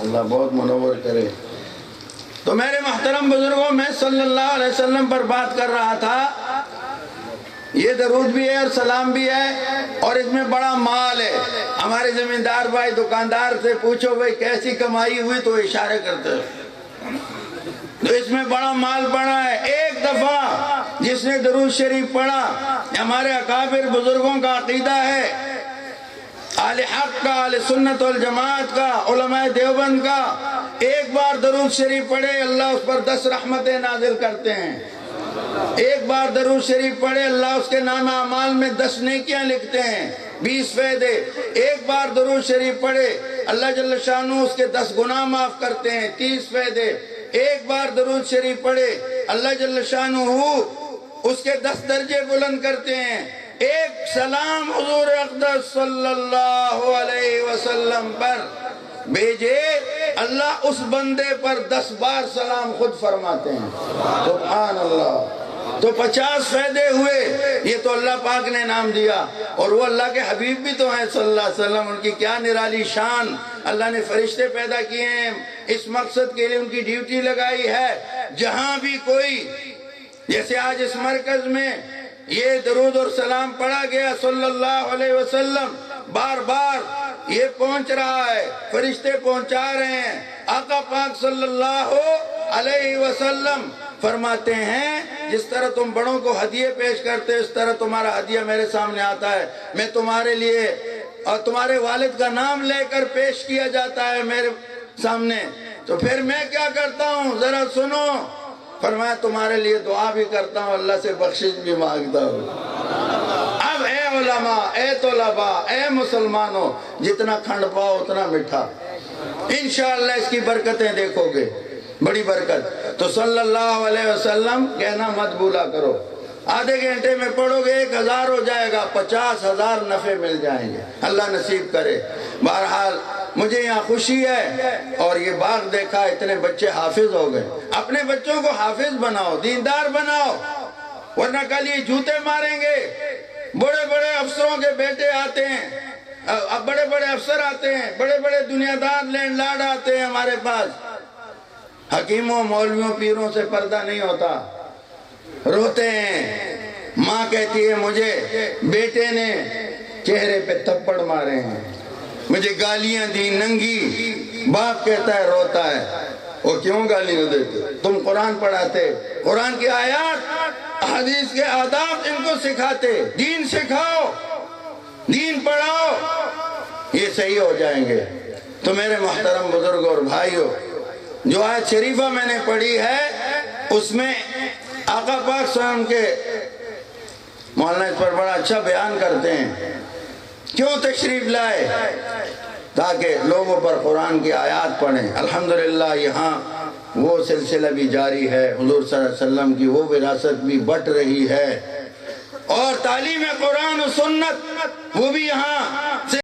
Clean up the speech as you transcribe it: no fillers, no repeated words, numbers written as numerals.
اللہ بہت منور کرے۔ تو میرے محترم بزرگوں، میں صلی اللہ علیہ وسلم پر بات کر رہا تھا۔ یہ درود بھی ہے اور سلام بھی ہے اور اس میں بڑا مال ہے۔ ہمارے زمیندار بھائی دکاندار سے پوچھو بھائی کیسی کمائی ہوئی تو اشارے کرتے ہیں، تو اس میں بڑا مال پڑا ہے۔ ایک دفعہ جس نے درود شریف پڑھا، ہمارے اکابر بزرگوں کا عقیدہ ہے، اہل حق کا، اہل سنت والجماعت کا، علماء دیوبند کا، ایک بار درود شریف پڑھے اللہ اس پر 10 رحمتیں نازل کرتے ہیں۔ ایک بار درود شریف پڑھے اللہ اس کے نام اعمال میں 10 نیکیاں لکھتے ہیں، 20 فائدے۔ ایک بار درود شریف پڑھے اللہ جل شانہ اس کے 10 گناہ معاف کرتے ہیں، 30 فائدے۔ ایک بار درود شریف پڑھے اللہ جل شانہ اس کے 10 درجے بلند کرتے ہیں۔ ایک سلام حضور اقدس صلی اللہ علیہ وسلم پر بھیجے اللہ اس بندے پر 10 بار سلام خود فرماتے ہیں، سبحان اللہ۔ تو 50 فائدے ہوئے، یہ تو اللہ پاک نے نام دیا، اور وہ اللہ کے حبیب بھی تو ہیں صلی اللہ علیہ وسلم۔ ان کی کیا نرالی شان، اللہ نے فرشتے پیدا کیے ہیں، اس مقصد کے لیے ان کی ڈیوٹی لگائی ہے۔ جہاں بھی کوئی، جیسے آج اس مرکز میں یہ درود اور سلام پڑھا گیا صلی اللہ علیہ وسلم، بار بار یہ پہنچ رہا ہے، فرشتے پہنچا رہے ہیں۔ آقا پاک صلی اللہ علیہ وسلم فرماتے ہیں جس طرح تم بڑوں کو ہدیے پیش کرتے اس طرح تمہارا ہدیہ میرے سامنے آتا ہے، میں تمہارے لیے اور تمہارے والد کا نام لے کر پیش کیا جاتا ہے میرے سامنے، تو پھر میں کیا کرتا ہوں ذرا سنو۔ فرمایا تمہارے لیے دعا بھی کرتا ہوں، اللہ سے بخشش بھی مانگتا ہوں۔ اب اے علماء، اے طلباء، اے مسلمانوں، جتنا کھنڈ پاؤ اتنا میٹھا، انشاءاللہ اس کی برکتیں دیکھو گے، بڑی برکت۔ تو صلی اللہ علیہ وسلم کہنا مت بھولا کرو۔ آدھے گھنٹے میں پڑھو گے 1000 ہو جائے گا، 50,000 نفع مل جائیں گے، اللہ نصیب کرے۔ بہرحال مجھے یہاں خوشی ہے، اور یہ باغ دیکھا اتنے بچے حافظ ہو گئے۔ اپنے بچوں کو حافظ بناؤ، دیندار بناؤ، ورنہ کل یہ جوتے ماریں گے۔ بڑے بڑے افسروں کے بیٹے آتے ہیں، اب بڑے بڑے افسر آتے ہیں، بڑے بڑے دنیا دار لینڈ لاڈ آتے ہیں ہمارے پاس، حکیموں مولویوں پیروں سے پردہ نہیں ہوتا، روتے ہیں۔ ماں کہتی ہے مجھے بیٹے نے چہرے پہ تھپڑ مارے ہیں، مجھے گالیاں دی ننگی۔ باپ کہتا ہے روتا ہے، وہ کیوں گالیاں دیتے؟ تم قرآن پڑھاتے، قرآن کی آیات حدیث کے آداب ان کو سکھاتے، دین سکھاؤ، دین پڑھاؤ، یہ صحیح ہو جائیں گے۔ تو میرے محترم بزرگ اور بھائیوں، جو آیت شریفہ میں نے پڑھی ہے اس میں آقا پاک صلی اللہ علیہ وسلم کے مولانا اس پر بڑا اچھا بیان کرتے ہیں، کیوں تشریف لائے؟ تاکہ لوگوں پر قرآن کی آیات پڑھیں۔ الحمدللہ یہاں وہ سلسلہ بھی جاری ہے، حضور صلی اللہ علیہ وسلم کی وہ وراثت بھی بٹ رہی ہے، اور تعلیم قرآن و سنت وہ بھی یہاں سے